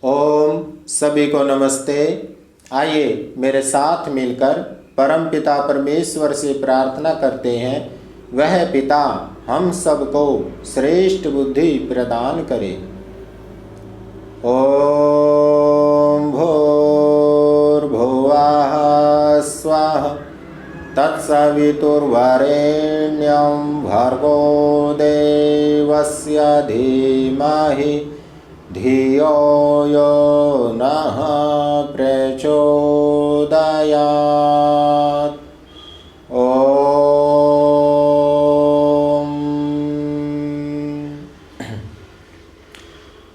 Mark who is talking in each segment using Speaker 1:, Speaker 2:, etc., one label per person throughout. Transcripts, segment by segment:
Speaker 1: ओम सभी को नमस्ते। आइए मेरे साथ मिलकर परम पिता परमेश्वर से प्रार्थना करते हैं, वह पिता हम सबको श्रेष्ठ बुद्धि प्रदान करे। ओम भूर्भुवः स्वः तत्सवितुर्वरेण्यं भर्गो देवस्य धीमहि धियो यो नः प्रचोदयात्। ओम।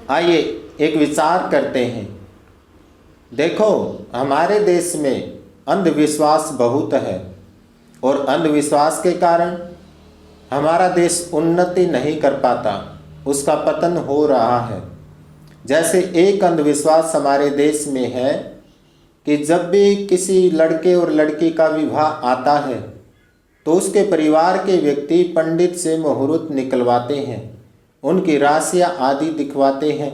Speaker 1: आइए एक विचार करते हैं। देखो, हमारे देश में अंधविश्वास बहुत है और अंधविश्वास के कारण हमारा देश उन्नति नहीं कर पाता, उसका पतन हो रहा है। जैसे एक अंधविश्वास हमारे देश में है कि जब भी किसी लड़के और लड़की का विवाह आता है तो उसके परिवार के व्यक्ति पंडित से मुहूर्त निकलवाते हैं, उनकी राशियां आदि दिखवाते हैं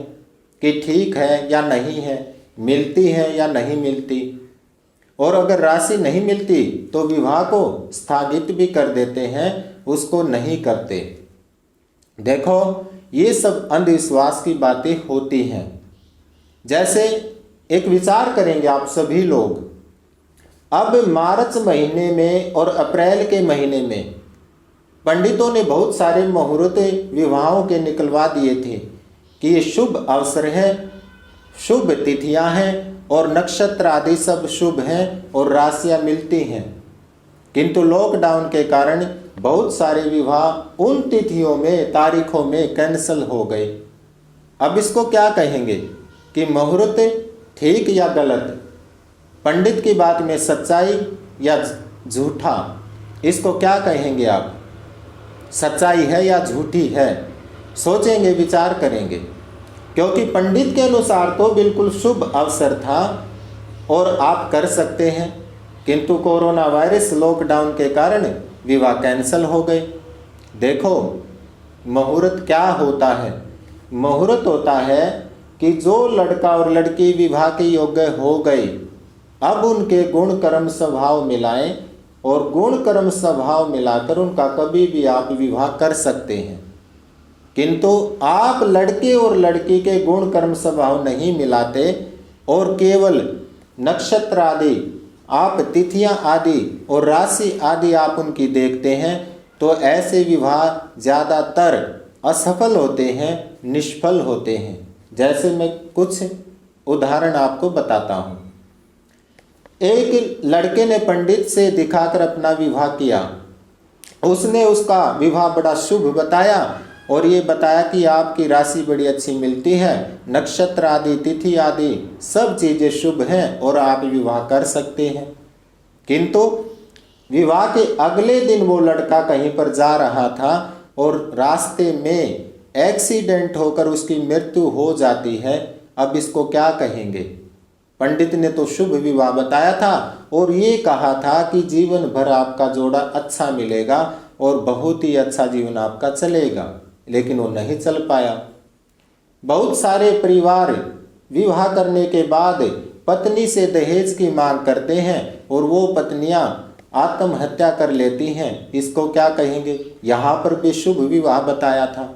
Speaker 1: कि ठीक है या नहीं है, मिलती है या नहीं मिलती, और अगर राशि नहीं मिलती तो विवाह को स्थगित भी कर देते हैं, उसको नहीं करते। देखो, ये सब अंधविश्वास की बातें होती हैं। जैसे एक विचार करेंगे आप सभी लोग, अब मार्च महीने में और अप्रैल के महीने में पंडितों ने बहुत सारे मुहूर्त विवाहों के निकलवा दिए थे कि ये शुभ अवसर है, शुभ तिथियां हैं और नक्षत्र आदि सब शुभ हैं और राशियां मिलती हैं। किंतु लॉकडाउन के कारण बहुत सारे विवाह उन तिथियों में, तारीखों में कैंसिल हो गए। अब इसको क्या कहेंगे कि मुहूर्त ठीक या गलत, पंडित की बात में सच्चाई या झूठा, इसको क्या कहेंगे आप? सच्चाई है या झूठी है? सोचेंगे, विचार करेंगे, क्योंकि पंडित के अनुसार तो बिल्कुल शुभ अवसर था और आप कर सकते हैं, किंतु कोरोना वायरस लॉकडाउन के कारण विवाह कैंसिल हो गए। देखो, मुहूर्त क्या होता है? मुहूर्त होता है कि जो लड़का और लड़की विवाह के योग्य हो गए, अब उनके गुण कर्म स्वभाव मिलाएं और गुण कर्म स्वभाव मिलाकर उनका कभी भी आप विवाह कर सकते हैं। किंतु आप लड़के और लड़की के गुण कर्म स्वभाव नहीं मिलाते और केवल नक्षत्र आदि, आप तिथियां आदि और राशि आदि आप उनकी देखते हैं, तो ऐसे विवाह ज़्यादातर असफल होते हैं, निष्फल होते हैं। जैसे मैं कुछ उदाहरण आपको बताता हूँ। एक लड़के ने पंडित से दिखाकर अपना विवाह किया, उसने उसका विवाह बड़ा शुभ बताया और ये बताया कि आपकी राशि बड़ी अच्छी मिलती है, नक्षत्र आदि तिथि आदि सब चीज़ें शुभ हैं और आप विवाह कर सकते हैं। किंतु विवाह के अगले दिन वो लड़का कहीं पर जा रहा था और रास्ते में एक्सीडेंट होकर उसकी मृत्यु हो जाती है। अब इसको क्या कहेंगे? पंडित ने तो शुभ विवाह बताया था और ये कहा था कि जीवन भर आपका जोड़ा अच्छा मिलेगा और बहुत ही अच्छा जीवन आपका चलेगा, लेकिन वो नहीं चल पाया। बहुत सारे परिवार विवाह करने के बाद पत्नी से दहेज की मांग करते हैं और वो पत्नियां आत्महत्या कर लेती हैं। इसको क्या कहेंगे? यहाँ पर भी शुभ विवाह बताया था,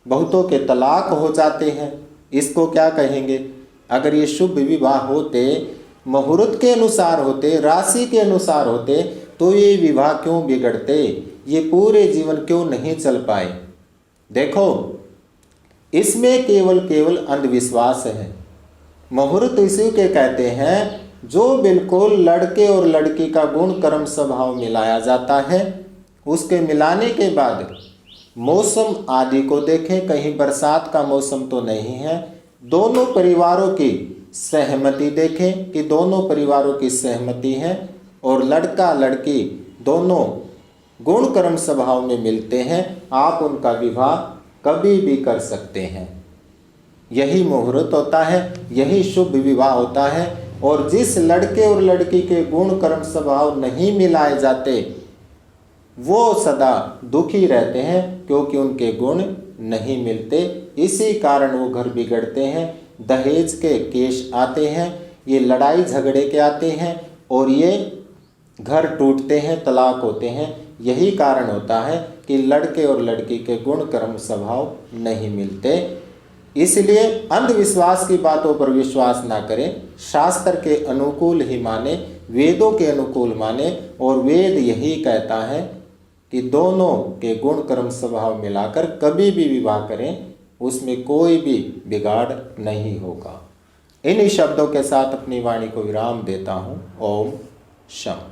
Speaker 1: बहुतों के तलाक हो जाते हैं। इसको क्या कहेंगे? अगर ये शुभ विवाह होते, मुहूर्त के अनुसार होते, राशि के अनुसार होते, तो ये विवाह क्यों बिगड़ते? ये पूरे जीवन क्यों नहीं चल पाए? देखो, इसमें केवल अंधविश्वास है। मुहूर्त इसी के कहते हैं जो बिल्कुल लड़के और लड़की का गुण कर्म स्वभाव मिलाया जाता है। उसके मिलाने के बाद मौसम आदि को देखें, कहीं बरसात का मौसम तो नहीं है, दोनों परिवारों की सहमति देखें कि दोनों परिवारों की सहमति है और लड़का लड़की दोनों गुण कर्म स्वभाव में मिलते हैं, आप उनका विवाह कभी भी कर सकते हैं। यही मुहूर्त होता है, यही शुभ विवाह होता है। और जिस लड़के और लड़की के गुण कर्म स्वभाव नहीं मिलाए जाते, वो सदा दुखी रहते हैं क्योंकि उनके गुण नहीं मिलते, इसी कारण वो घर बिगड़ते हैं, दहेज के केस आते हैं, ये लड़ाई झगड़े के आते हैं और ये घर टूटते हैं, तलाक होते हैं। यही कारण होता है कि लड़के और लड़की के गुण कर्म स्वभाव नहीं मिलते। इसलिए अंधविश्वास की बातों पर विश्वास ना करें, शास्त्र के अनुकूल ही माने, वेदों के अनुकूल माने। और वेद यही कहता है कि दोनों के गुण कर्म स्वभाव मिलाकर कभी भी विवाह करें, उसमें कोई भी बिगाड़ नहीं होगा। इन्हीं शब्दों के साथ अपनी वाणी को विराम देता हूँ। ओम शम।